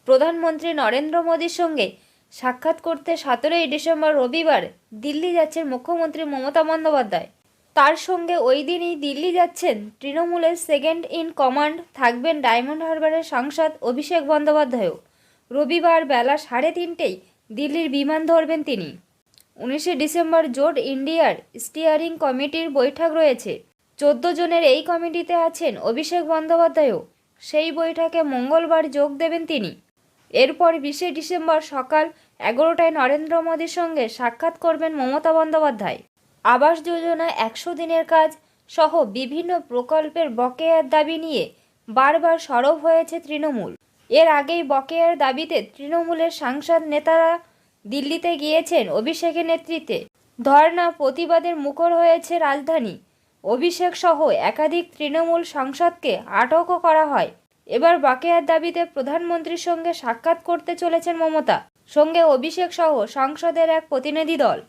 প্রধানমন্ত্রী নরেন্দ্র মোদীর সঙ্গে সাক্ষাৎ করতে 17ই ডিসেম্বর রবিবার দিল্লি যাচ্ছেন মুখ্যমন্ত্রী মমতা বন্দ্যোপাধ্যায়। তার সঙ্গে ওই দিনই দিল্লি যাচ্ছেন তৃণমূলের সেকেন্ড ইন কমান্ড, থাকবেন ডায়মন্ড হারবারের সাংসদ অভিষেক বন্দ্যোপাধ্যায়ও। রবিবার বেলা 3:30টায় দিল্লির বিমান ধরবেন তিনি। 19শে ডিসেম্বর জোট ইন্ডিয়ার স্টিয়ারিং কমিটির বৈঠক রয়েছে। 14 জনের এই কমিটিতে আছেন অভিষেক বন্দ্যোপাধ্যায়ও। সেই বৈঠকে মঙ্গলবার যোগ দেবেন তিনি। এরপর 20শে ডিসেম্বর সকাল 11টায় নরেন্দ্র মোদীর সঙ্গে সাক্ষাৎ করবেন মমতা বন্দ্যোপাধ্যায়। আবাস যোজনা 100 দিনের কাজ সহ বিভিন্ন প্রকল্পের বকেয়ার দাবি নিয়ে বারবার সরব হয়েছে তৃণমূল। এর আগেই বকেয়ার দাবিতে তৃণমূলের সাংসদ নেতারা দিল্লিতে গিয়েছেন অভিষেকের নেতৃত্বে। ধর্ণা প্রতিবাদের মুখর হয়েছে রাজধানী। অভিষেক সহ একাধিক তৃণমূল সাংসদকে আটকও করা হয়। এবার বকেয়ার দাবিতে প্রধানমন্ত্রীর সঙ্গে সাক্ষাৎ করতে চলেছেন মমতা, সঙ্গে অভিষেক সহ সংসদের এক প্রতিনিধি দল।